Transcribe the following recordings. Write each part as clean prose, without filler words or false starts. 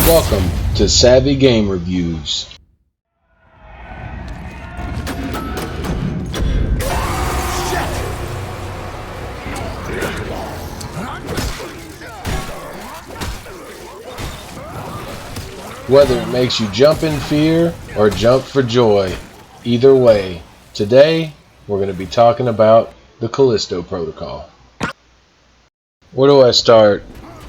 Welcome to Savvy Game Reviews. Whether it makes you jump in fear or jump for joy, either way, today we're going to be talking about the Callisto Protocol. Where do I start?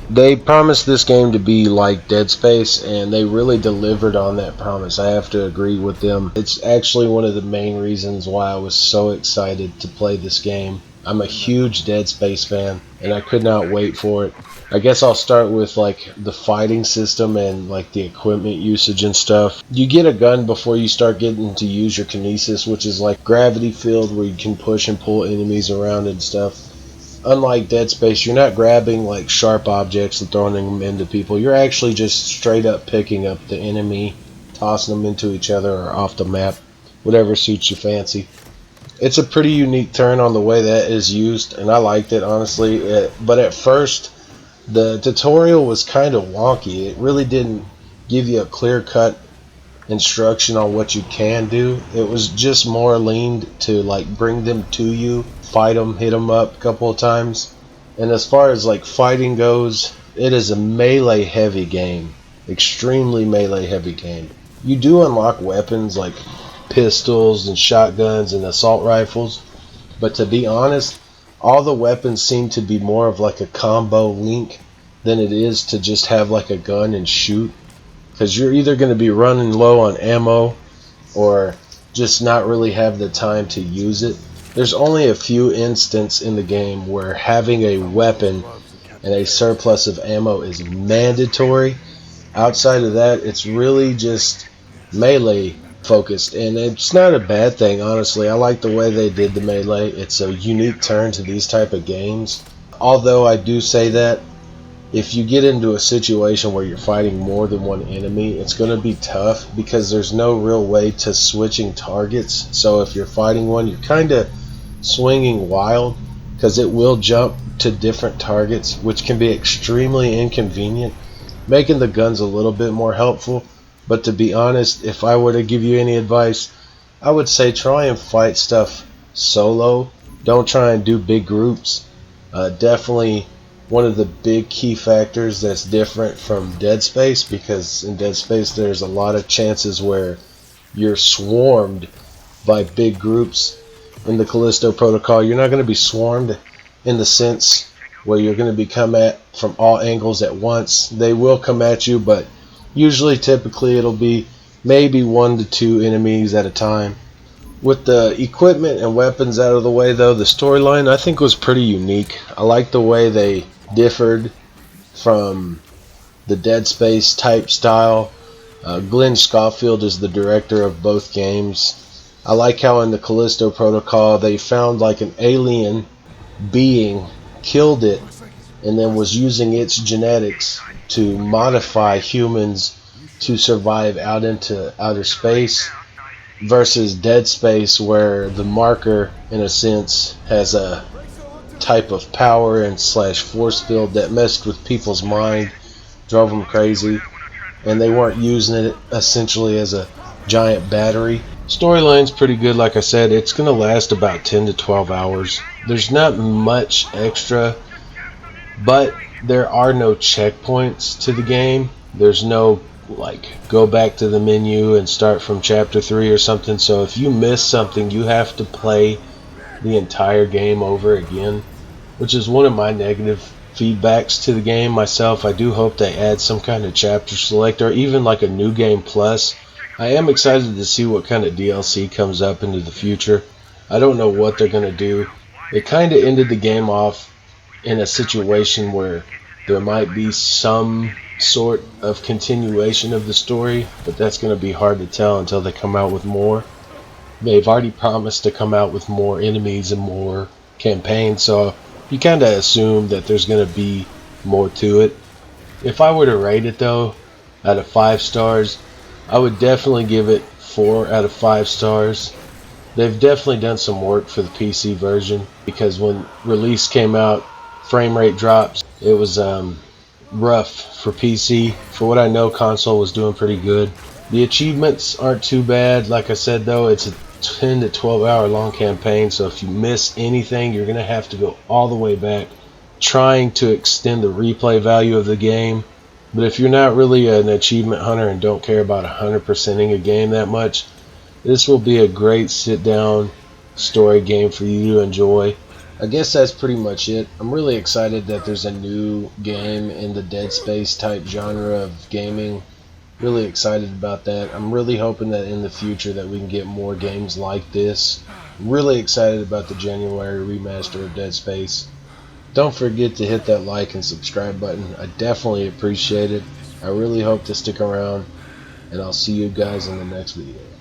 They promised this game to be like Dead Space, and they really delivered on that promise. I have to agree with them. It's actually one of the main reasons why I was so excited to play this game. I'm a huge Dead Space fan, and I could not wait for it. I guess I'll start with like the fighting system and like the equipment usage and stuff. You get a gun before you start getting to use your kinesis, which is like gravity field where you can push and pull enemies around and stuff. Unlike Dead Space, you're not grabbing like sharp objects and throwing them into people. You're actually just straight up picking up the enemy, tossing them into each other or off the map, whatever suits your fancy. It's a pretty unique turn on the way that is used, and I liked it honestly. But at first, the tutorial was kind of wonky. It really didn't give you a clear-cut instruction on what you can do. It was just more leaned to like bring them to you, fight them, hit them up a couple of times. And as far as like fighting goes, it is a melee heavy game, extremely melee heavy game. You do unlock weapons like pistols and shotguns and assault rifles, but to be honest, all the weapons seem to be more of like a combo link than it is to just have like a gun and shoot. Because you're either going to be running low on ammo or just not really have the time to use it. There's only a few instances in the game where having a weapon and a surplus of ammo is mandatory. Outside of that, it's really just melee focused, and it's not a bad thing, honestly. I like the way they did the melee. It's a unique turn to these type of games. Although I do say that if you get into a situation where you're fighting more than one enemy, it's going to be tough because there's no real way to switching targets. So if you're fighting one, you're kind of swinging wild because it will jump to different targets, which can be extremely inconvenient, making the guns a little bit more helpful. But to be honest, if I were to give you any advice, I would say try and fight stuff solo. Don't try and do big groups. Definitely one of the big key factors that's different from Dead Space, because in Dead Space there's a lot of chances where you're swarmed by big groups. In the Callisto Protocol, you're not going to be swarmed in the sense where you're going to be come at from all angles at once. They will come at you, but usually typically it'll be maybe 1 to 2 enemies at a time. With the equipment and weapons out of the way though, the storyline I think was pretty unique. I like the way they differed from the Dead Space type style. Glenn Schofield is the director of both games. I like how in the Callisto Protocol they found like an alien being, killed it, and then was using its genetics to modify humans to survive out into outer space, versus Dead Space where the marker in a sense has a type of power and slash force field that messed with people's mind, drove them crazy, and they weren't using it essentially as a giant battery. Storyline's pretty good. Like I said, it's going to last about 10 to 12 hours. There's not much extra, but there are no checkpoints to the game. There's no like go back to the menu and start from chapter 3 or something. So if you miss something, you have to play the entire game over again, which is one of my negative feedbacks to the game myself. I do hope they add some kind of chapter select or even like a new game plus. I am excited to see what kind of DLC comes up into the future. I don't know what they're going to do. It kind of ended the game off in a situation where there might be some sort of continuation of the story, but that's going to be hard to tell until they come out with more. They've already promised to come out with more enemies and more campaigns, so you kind of assume that there's going to be more to it. If I were to rate it though, out of 5 stars, I would definitely give it 4 out of 5 stars. They've definitely done some work for the PC version, because when release came out, frame rate drops. It was rough for PC. For what I know, console was doing pretty good. The achievements aren't too bad. Like I said though, it's a 10 to 12 hour long campaign, so if you miss anything, you're going to have to go all the way back trying to extend the replay value of the game. But if you're not really an achievement hunter and don't care about 100%ing a game that much, this will be a great sit down story game for you to enjoy. I guess that's pretty much it. I'm really excited that there's a new game in the Dead Space type genre of gaming. Really excited about that. I'm really hoping that in the future that we can get more games like this. I'm really excited about the January remaster of Dead Space. Don't forget to hit that like and subscribe button. I definitely appreciate it. I really hope to stick around, and I'll see you guys in the next video.